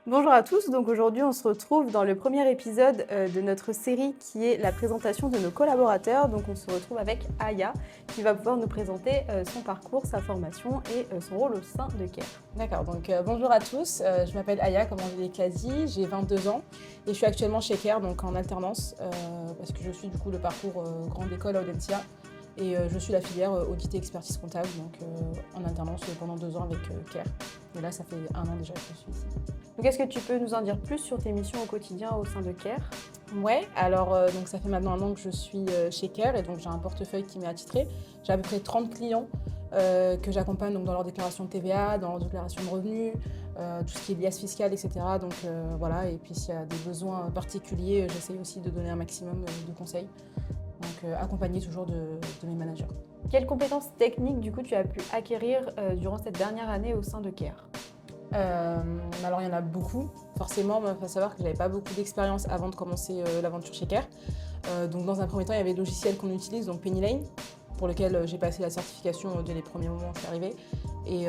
Bonjour à tous, donc aujourd'hui on se retrouve dans le premier épisode de notre série qui est la présentation de nos collaborateurs. Donc on se retrouve avec Aya qui va pouvoir nous présenter son parcours, sa formation et son rôle au sein de CARE. D'accord, donc bonjour à tous, je m'appelle Aya, comme Angélique l'a dit, j'ai 22 ans et je suis actuellement chez CARE, donc en alternance, parce que je suis du coup le parcours grande école à Audencia et je suis la filière audit et expertise comptable, donc en alternance pendant 2 ans avec CARE. Et là, ça fait 1 an déjà que je suis ici. Donc est-ce que tu peux nous en dire plus sur tes missions au quotidien au sein de CARE? Ouais, alors donc ça fait maintenant 1 an que je suis chez CARE et donc j'ai un portefeuille qui m'est attitré. J'ai à peu près 30 clients que j'accompagne donc, dans leur déclaration de TVA, dans leur déclaration de revenus, tout ce qui est liasse fiscale, etc. Donc voilà, et puis s'il y a des besoins particuliers, j'essaye aussi de donner un maximum de conseils. Donc accompagné toujours de mes managers. Quelles compétences techniques du coup tu as pu acquérir durant cette dernière année au sein de CARE? Alors il y en a beaucoup, forcément, il faut savoir que je n'avais pas beaucoup d'expérience avant de commencer l'aventure chez CARE. Donc dans un premier temps, il y avait le logiciel qu'on utilise, donc Penny Lane, pour lequel j'ai passé la certification dès les premiers moments où je suis arrivée, et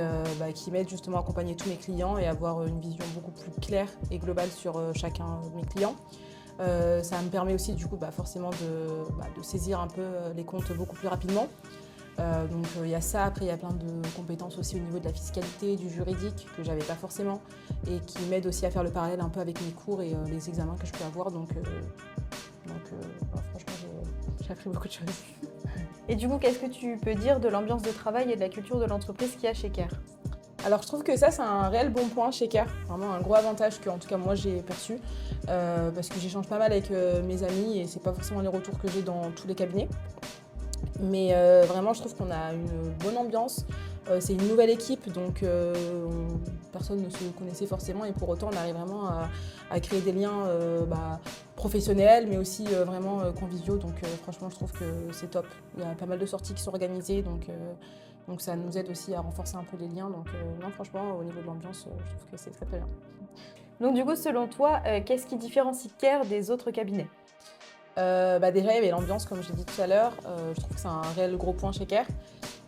qui m'aide justement à accompagner tous mes clients et avoir une vision beaucoup plus claire et globale sur chacun de mes clients. Ça me permet aussi du coup forcément de saisir un peu les comptes beaucoup plus rapidement. Donc il y a ça, après il y a plein de compétences aussi au niveau de la fiscalité, du juridique que j'avais pas forcément et qui m'aident aussi à faire le parallèle un peu avec mes cours et les examens que je peux avoir. Donc franchement j'ai appris beaucoup de choses. Et du coup, qu'est-ce que tu peux dire de l'ambiance de travail et de la culture de l'entreprise qu'il y a chez CARE? Alors je trouve que ça c'est un réel bon point chez CARE, vraiment un gros avantage que en tout cas moi j'ai perçu parce que j'échange pas mal avec mes amis et c'est pas forcément les retours que j'ai dans tous les cabinets. Mais vraiment, je trouve qu'on a une bonne ambiance. C'est une nouvelle équipe, donc personne ne se connaissait forcément et pour autant, on arrive vraiment à créer des liens professionnels, mais aussi vraiment conviviaux. Donc franchement, je trouve que c'est top. Il y a pas mal de sorties qui sont organisées, donc ça nous aide aussi à renforcer un peu les liens. Donc non, franchement, au niveau de l'ambiance, je trouve que c'est très très bien. Donc du coup, selon toi, qu'est-ce qui différencie CARE des autres cabinets? Déjà, il y avait l'ambiance, comme je l'ai dit tout à l'heure. Je trouve que c'est un réel gros point chez CARE.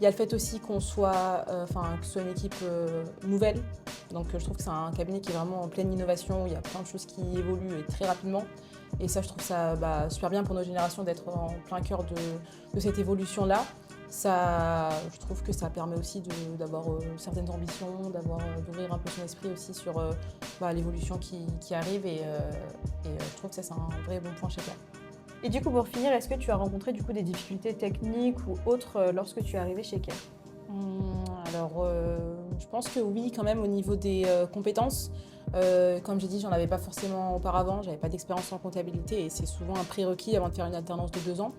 Il y a le fait aussi que ce soit une équipe nouvelle. Donc, je trouve que c'est un cabinet qui est vraiment en pleine innovation. Il y a plein de choses qui évoluent et très rapidement. Et ça, je trouve ça super bien pour nos générations d'être en plein cœur de cette évolution-là. Ça, je trouve que ça permet aussi d'avoir certaines ambitions, d'ouvrir un peu son esprit aussi sur l'évolution qui arrive. Et je trouve que ça, c'est un vrai bon point chez CARE. Et du coup, pour finir, est-ce que tu as rencontré du coup des difficultés techniques ou autres lorsque tu es arrivé chez CARE? Alors, je pense que oui, quand même, au niveau des compétences. Comme j'ai dit, j'en avais pas forcément auparavant, j'avais pas d'expérience en comptabilité et c'est souvent un prérequis avant de faire une alternance de 2 ans.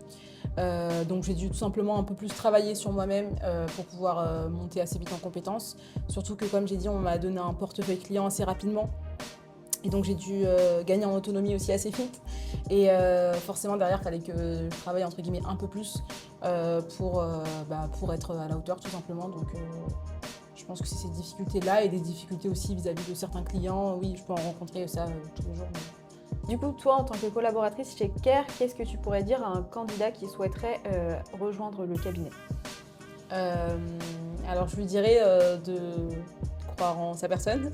Donc j'ai dû tout simplement un peu plus travailler sur moi-même pour pouvoir monter assez vite en compétences. Surtout que, comme j'ai dit, on m'a donné un portefeuille client assez rapidement. Et donc j'ai dû gagner en autonomie aussi assez vite. Et forcément derrière, il fallait que je travaille entre guillemets un peu plus pour être à la hauteur tout simplement. Donc je pense que c'est ces difficultés-là et des difficultés aussi vis-à-vis de certains clients. Oui, je peux en rencontrer ça tous les jours. Du coup, toi, en tant que collaboratrice chez CARE, qu'est-ce que tu pourrais dire à un candidat qui souhaiterait rejoindre le cabinet? Alors je lui dirais de croire en sa personne,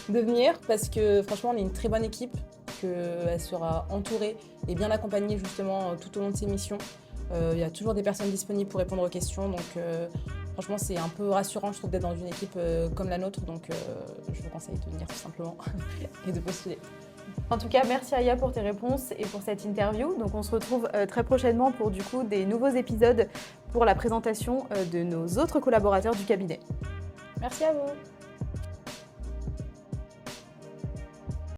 de venir parce que franchement on est une très bonne équipe, qu'elle sera entourée et bien accompagnée justement tout au long de ses missions. Il y a toujours des personnes disponibles pour répondre aux questions, donc franchement c'est un peu rassurant je trouve d'être dans une équipe comme la nôtre, donc je vous conseille de venir tout simplement et de postuler. En tout cas, merci Aya pour tes réponses et pour cette interview. Donc on se retrouve très prochainement pour du coup des nouveaux épisodes pour la présentation de nos autres collaborateurs du cabinet. Merci à vous.